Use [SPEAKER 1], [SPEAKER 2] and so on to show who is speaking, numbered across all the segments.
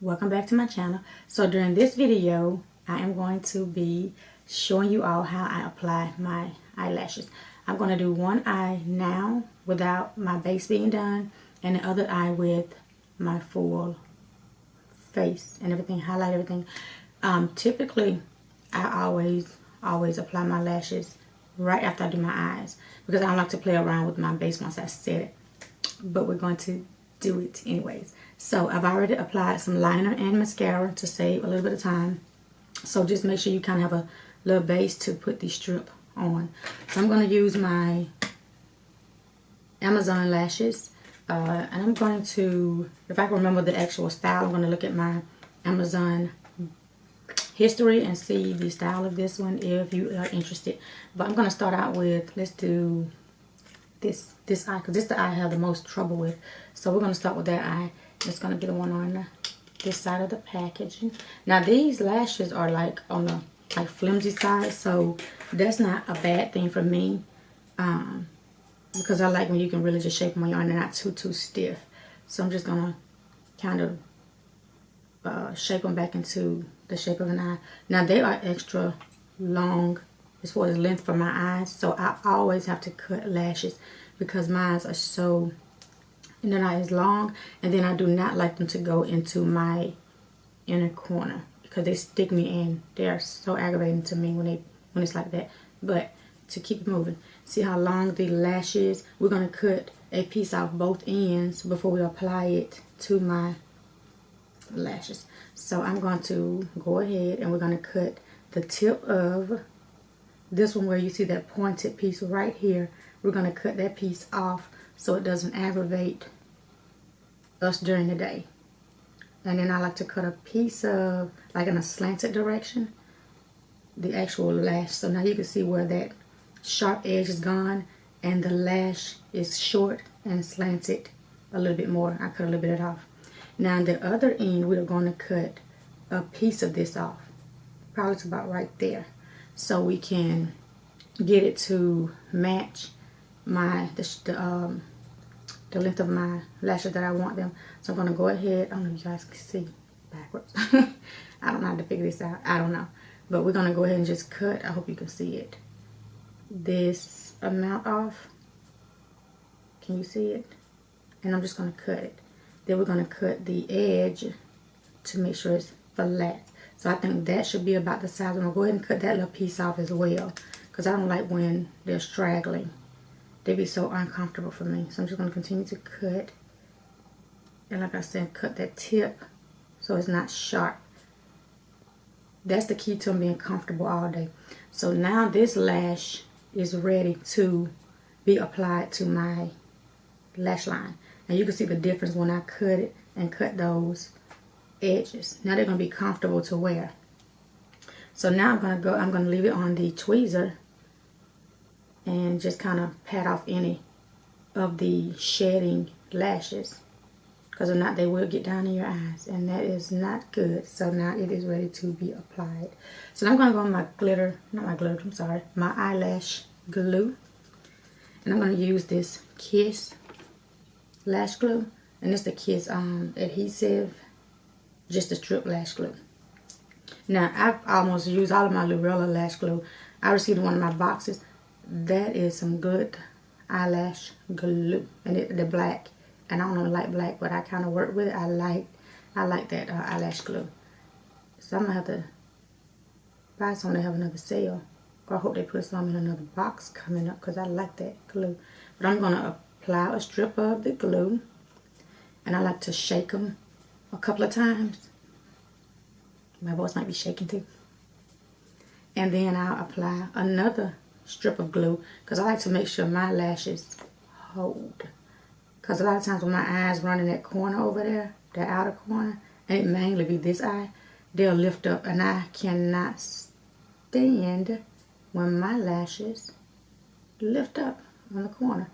[SPEAKER 1] Welcome back to my channel. So during this video I am going to be showing you all how I apply my eyelashes. I'm going to do one eye now without my base being done, and the other eye with my full face and everything, highlight everything. Typically I always apply my lashes right after I do my eyes because I don't like to play around with my base once I set it, but we're going to do it anyways. So I've already applied some liner and mascara to save a little bit of time, so just make sure you kind of have a little base to put the strip on. So I'm going to use my Amazon lashes, and I'm going to, if I can remember the actual style, I'm going to look at my Amazon history and see the style of this one if you are interested. But I'm going to start out with, let's do this eye, because this is the eye I have the most trouble with. So we're going to start with that eye. It's going to be the one on this side of the packaging. Now these lashes are like on the flimsy side, so that's not a bad thing for me, because I like when you can really just shape them on your eye and they're not too stiff. So I'm just going to kind of shape them back into the shape of an eye. Now they are extra long as far as length for my eyes, so I always have to cut lashes because my eyes are so, and they're not as long, and then I do not like them to go into my inner corner because they stick me in. They are so aggravating to me when it's like that. But to keep it moving, see how long the lash is? We're going to cut a piece off both ends before we apply it to my lashes. So I'm going to go ahead and we're going to cut the tip of this one where you see that pointed piece right here. We're going to cut that piece off so it doesn't aggravate us during the day. And then I like to cut a piece of, like in a slanted direction, the actual lash. So now you can see where that sharp edge is gone and the lash is short and slanted a little bit more. I cut a little bit off. Now on the other end, we're going to cut a piece of this off. Probably to about right there. So we can get it to match the length of my lashes that I want them. So I'm going to go ahead. I don't know if you guys can see backwards. I don't know how to figure this out. I don't know. But we're going to go ahead and just cut. I hope you can see it. This amount off. Can you see it? And I'm just going to cut it. Then we're going to cut the edge to make sure it's flat. So I think that should be about the size. I'm going to go ahead and cut that little piece off as well, because I don't like when they're straggling. They'd be so uncomfortable for me. So I'm just going to continue to cut. And like I said, cut that tip so it's not sharp. That's the key to them being comfortable all day. So now this lash is ready to be applied to my lash line. And you can see the difference when I cut it and cut those edges. Now they're going to be comfortable to wear. So now I'm going to leave it on the tweezer and just kind of pat off any of the shedding lashes, because if not they will get down in your eyes and that is not good. So now it is ready to be applied. So now I'm going to go on my my eyelash glue, and I'm going to use this Kiss lash glue, and it's the Kiss adhesive, just a strip lash glue. Now I've almost used all of my Lurella lash glue. I received one of my boxes. That is some good eyelash glue, and they're black, and I don't really like black, but I kind of work with it. I like that eyelash glue. So I'm gonna have to buy some. They have another sale, or I hope they put some in another box coming up, because I like that glue. But I'm gonna apply a strip of the glue, and I like to shake them a couple of times. My voice might be shaking too. And then I'll apply another strip of glue, because I like to make sure my lashes hold. Because a lot of times when my eyes run in that corner over there, that outer corner, and it mainly be this eye, they'll lift up, and I cannot stand when my lashes lift up on the corner.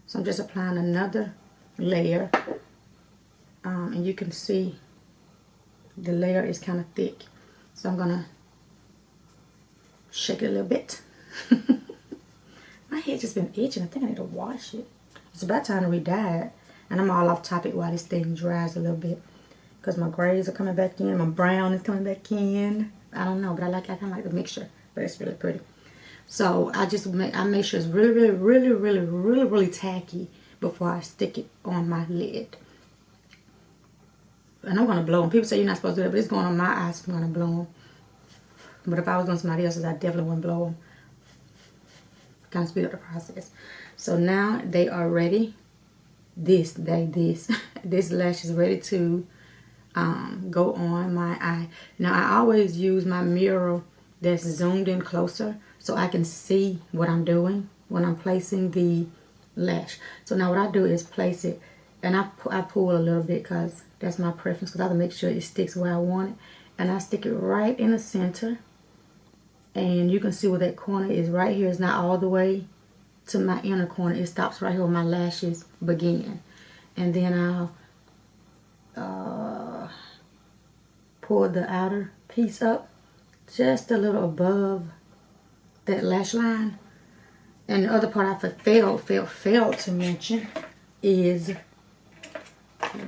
[SPEAKER 1] So I'm just applying another layer, and you can see the layer is kind of thick. So I'm gonna shake it a little bit. My head just been itching. I think I need to wash it. It's about time to re-dye it. And I'm all off topic while this thing dries a little bit, because my grays are coming back in. My brown is coming back in. I don't know, but I kind of like the mixture, but it's really pretty. So I make sure it's really tacky before I stick it on my lid. And I'm going to blow them. People say you're not supposed to do that, but it's going on my eyes, so I'm going to blow them. But if I was doing somebody else's, I definitely wouldn't blow them. Kind of speed up the process. So now they are ready. This lash is ready to go on my eye. Now I always use my mirror that's zoomed in closer so I can see what I'm doing when I'm placing the lash. So now what I do is place it, and I pull a little bit because that's my preference, because I have to make sure it sticks where I want it. And I stick it right in the center, and you can see where that corner is right here. It's not all the way to my inner corner. It stops right here where my lashes begin. And then I'll pull the outer piece up just a little above that lash line. And the other part I failed to mention is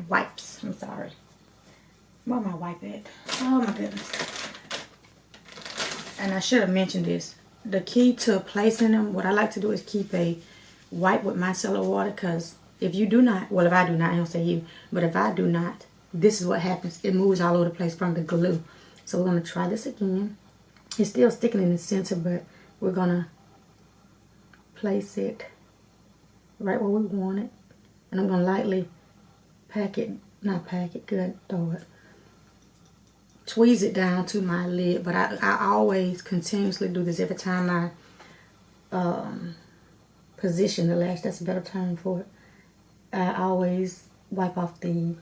[SPEAKER 1] wipes. I'm sorry. Where my wipe at? Oh my goodness. And I should have mentioned this. The key to placing them, what I like to do is keep a wipe with micellar water, because if you do not, well, if I do not, I don't say you, but if I do not, this is what happens. It moves all over the place from the glue. So we're going to try this again. It's still sticking in the center, but we're going to place it right where we want it. And I'm going to lightly tweeze it down to my lid. But I always continuously do this every time I position the lash. That's a better term for it. I always wipe off the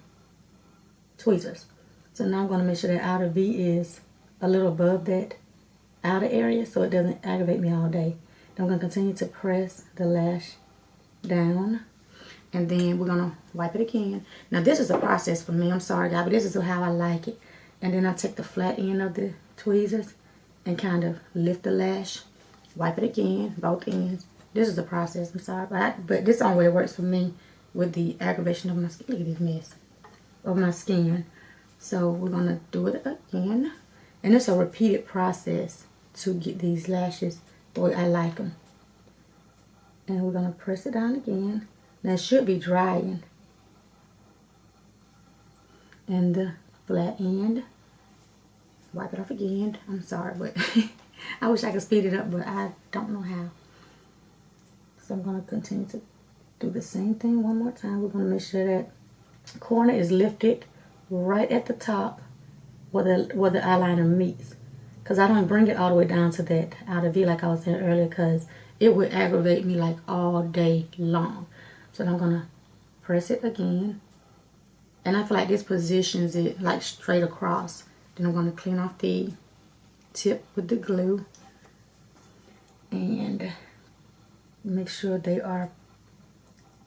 [SPEAKER 1] tweezers. So now I'm going to make sure that outer V is a little above that outer area so it doesn't aggravate me all day. Then I'm going to continue to press the lash down, and then we're going to wipe it again. Now this is a process for me. I'm sorry guys, but this is how I like it. And then I take the flat end of the tweezers and kind of lift the lash, wipe it again, both ends. This is a process, I'm sorry, but this is the only way it works for me with the aggravation of my skin. Look at this mess of my skin. So we're going to do it again. And it's a repeated process to get these lashes the way I like them. And we're going to press it down again. Now it should be drying. And the flat end, wipe it off again. I'm sorry, but I wish I could speed it up, but I don't know how. So I'm going to continue to do the same thing one more time. We're going to make sure that corner is lifted right at the top where the eyeliner meets, because I don't bring it all the way down to that outer V like I was saying earlier, because it would aggravate me like all day long. So I'm going to press it again, and I feel like this positions it like straight across. Then I'm going to clean off the tip with the glue and make sure they are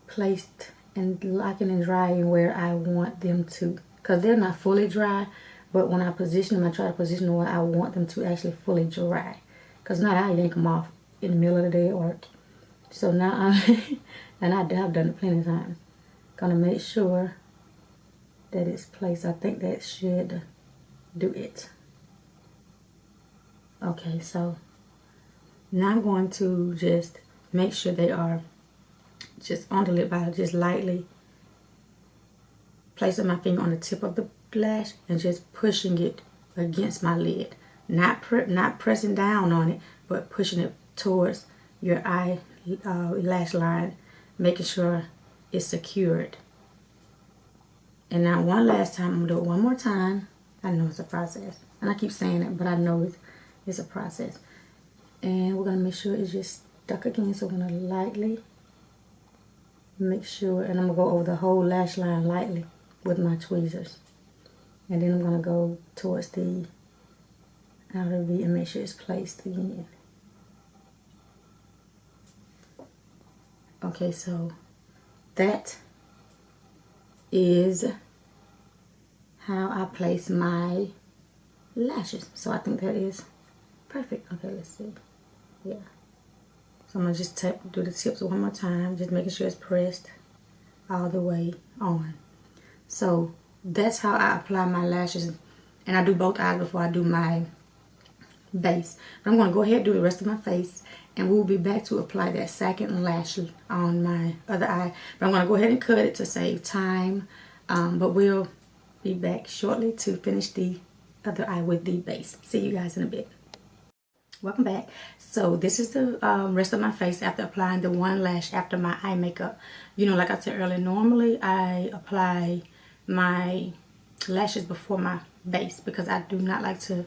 [SPEAKER 1] placed and locking and drying where I want them to, because they're not fully dry, but when I position them, I try to position them where I want them to actually fully dry, because not I yank them off in the middle of the day at work. So now and I have done it plenty of times, gonna make sure that it's placed. I think that should do it. Okay, so now I'm going to just make sure they are just on the lip by just lightly placing my finger on the tip of the lash and just pushing it against my lid. Not pressing down on it, but pushing it towards your eye lash line, making sure it's secured. And now one last time, I'm going to do it one more time. I know it's a process, and I keep saying it, but I know it's a process. And we're going to make sure it's just stuck again, so we're going to lightly make sure, and I'm going to go over the whole lash line lightly with my tweezers. And then I'm going to go towards the outer V and make sure it's placed again. Okay, so that is how I place my lashes. So I think that is perfect. Okay, let's see. Yeah. So I'm going to just do the tips one more time, just making sure it's pressed all the way on. So that's how I apply my lashes. And I do both eyes before I do my base. But I'm going to go ahead and do the rest of my face. And we'll be back to apply that second lash on my other eye. But I'm going to go ahead and cut it to save time. But we'll be back shortly to finish the other eye with the base. See you guys in a bit. Welcome back. So this is the rest of my face after applying the one lash after my eye makeup. You know, like I said earlier, normally I apply my lashes before my base because I do not like to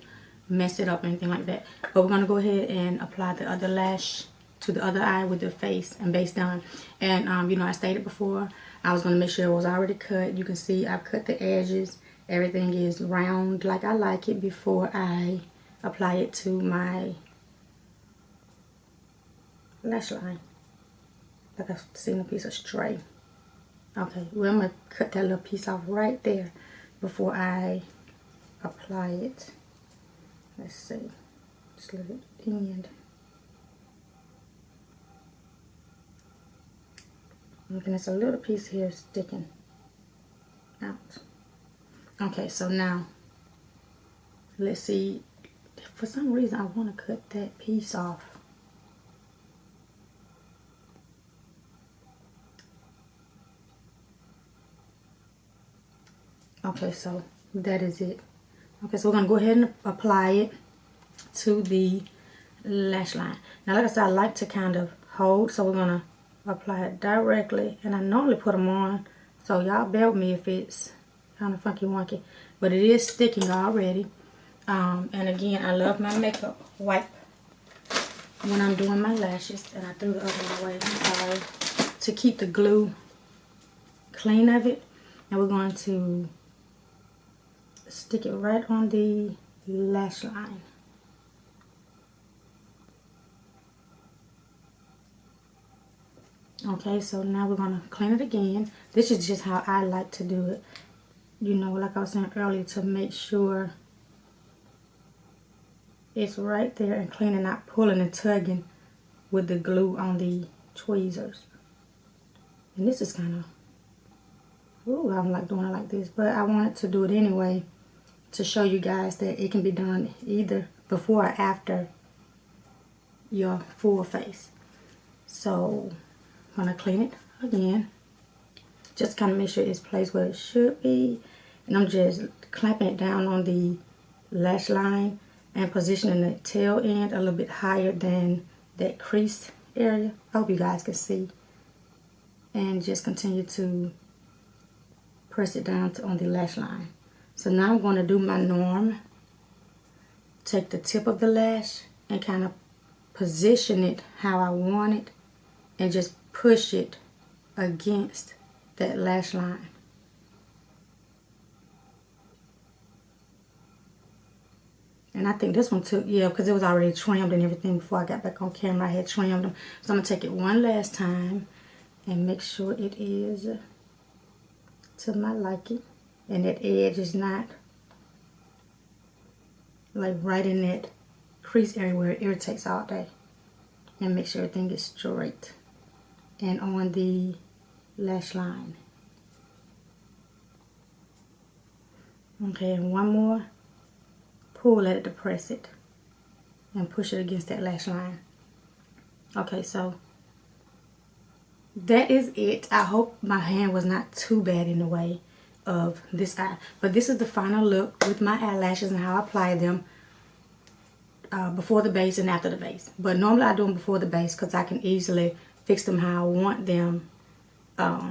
[SPEAKER 1] mess it up or anything like that. But we're going to go ahead and apply the other lash to the other eye with the face and base done. And you know, I stated before I was going to make sure it was already cut. You can see I've cut the edges. Everything is round like I like it before I apply it to my lash line, like I've seen a piece of stray. Okay, well, I'm going to cut that little piece off right there before I apply it. Let's see, just let it end. And there's a little piece here sticking out. Okay, so now let's see. For some reason I want to cut that piece off. Okay, so that is it. Okay, so we're going to go ahead and apply it to the lash line. Now, like I said, I like to kind of hold, so we're going to apply it directly. And I normally put them on, so y'all bear with me if it's kind of funky wonky. But it is sticking already. And again, I love my makeup wipe when I'm doing my lashes. And I threw the other one away, I'm sorry. To keep the glue clean of it. And we're going to stick it right on the lash line. Okay, so now we're going to clean it again. This is just how I like to do it. You know, like I was saying earlier, to make sure it's right there and clean and not pulling and tugging with the glue on the tweezers. And this is kind of, ooh, I don't like doing it like this, but I wanted to do it anyway to show you guys that it can be done either before or after your full face. So I'm going to clean it again. Just kind of make sure it's placed where it should be. And I'm just clamping it down on the lash line and positioning the tail end a little bit higher than that crease area. I hope you guys can see. And just continue to press it down on the lash line. So now I'm going to do my norm. Take the tip of the lash and kind of position it how I want it and just push it against that lash line. And I think this one took, yeah, because it was already trimmed and everything before I got back on camera. I had trimmed them. So I'm going to take it one last time and make sure it is to my liking. And that edge is not like right in that crease area where it irritates all day. And make sure everything is straight and on the lash line. Okay, and one more pull at it to press it and push it against that lash line. Okay, so that is it. I hope my hand was not too bad in the way of this eye, but this is the final look with my eyelashes and how I apply them before the base and after the base. But normally I do them before the base because I can easily fix them how I want them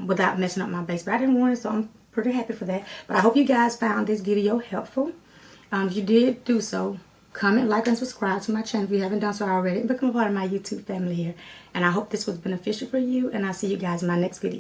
[SPEAKER 1] without messing up my base. But I didn't want it, so I'm pretty happy for that. But I hope you guys found this video helpful. If you did do so, comment, like, and subscribe to my channel if you haven't done so already, and become a part of my YouTube family here. And I hope this was beneficial for you, and I'll see you guys in my next video.